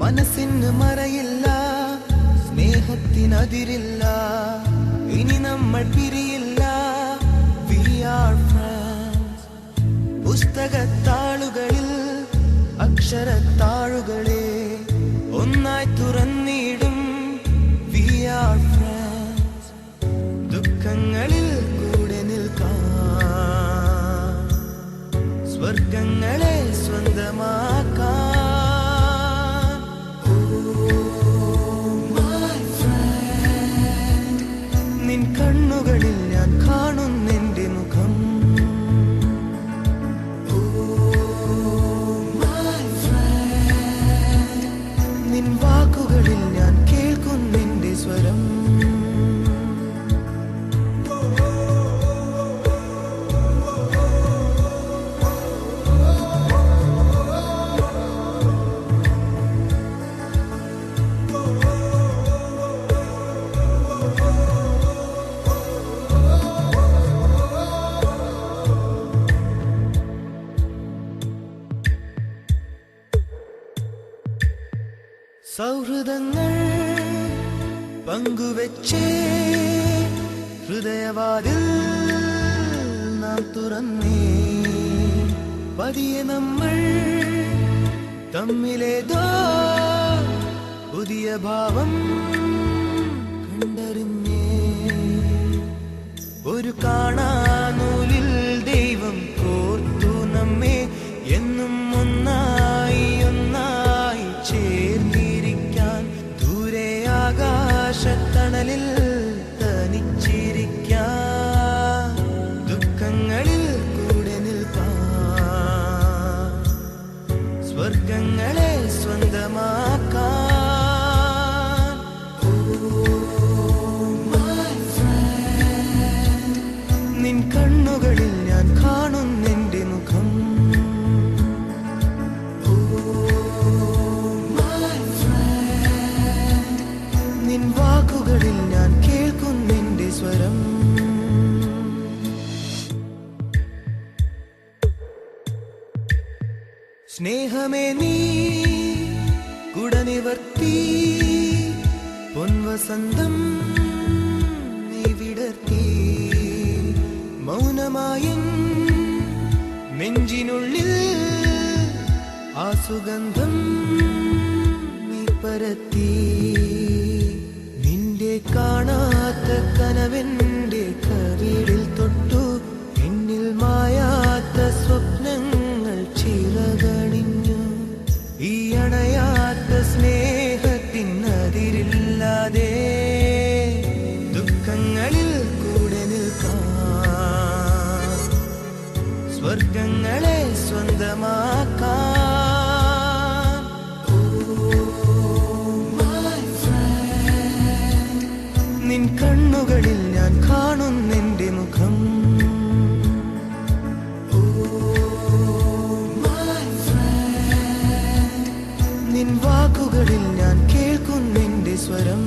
മനസ്സിന് മറയില്ല, സ്നേഹത്തിനതിരില്ല, ഇനി നമ്മൾ പിരിയില്ല. We are friends. പുസ്തകത്താളുകളിൽ അക്ഷരത്താളുകളെ ഒന്നായി തുറന്നിടും. We are friends. ദുഃഖങ്ങളിൽ കൂടെ നിൽക്കാം, സ്വർഗങ്ങളെ സ്വന്തമാക്കാം. നിൻ കണ്ണുകളിൽ ഞാൻ കാണുന്നെന്റെ മുഖം. നിൻ വാക്കുകളിൽ ഞാൻ കേൾക്കുന്നെന്റെ സ്വരം. സൗഹൃദങ്ങൾ പങ്കുവെച്ചേ ഹൃദയവാതിൽ നാം തുറന്നേ. പതിയെ നമ്മൾ തമ്മിലേതോ പുതിയ ഭാവം കണ്ടറിഞ്ഞേ. ഒരു കാണാനൂലിൽ ദൈവം കോർത്തു നമ്മെ, എന്നും ഒന്നായി ഒന്നായി ചേർന്നിരിക്കാൻ. ദൂരെ ആകാശത്തണലിൽ തനിച്ചിരിക്കാൻ, ദുഃഖങ്ങളിൽ കൂടെ നിൽക്കാൻ, സ്വർഗങ്ങളെ സ്വന്തമാക്കാൻ. നിൻ കണ്ണുകളിൽ ഞാൻ കാണുന്നെന്റെ മുഖം. നിൻ വാക്കുകളിൽ ഞാൻ കേൾക്കുന്നെന്റെ സ്വരം. സ്നേഹമേ നീ കുടനിവർത്തി, പൊൻവസന്തം നീ വിടർത്തി. മൗനമായും നെഞ്ചിനുള്ളിൽ ആ സുഗന്ധം നീ പരത്തി. നിന്റെ കാണാത്ത കനവെന്റെ കവിളിൽ തൊട്ടു, എന്നിൽ മായാത്ത സ്വപ്നങ്ങൾ ചിറകണിഞ്ഞു. ഈ അണയാത്ത സ്നേഹത്തിനതിരില്ലാതെ ദുഃഖങ്ങളിൽ കൂടെ നിൽക്കാം, സ്വർഗങ്ങളെ സ്വന്തമാക്കാം. നിൻ കണ്ണുകളിൽ ഞാൻ കാണുന്നെന്റെ മുഖം. നിൻ വാക്കുകളിൽ ഞാൻ കേൾക്കുന്നെന്റെ സ്വരം.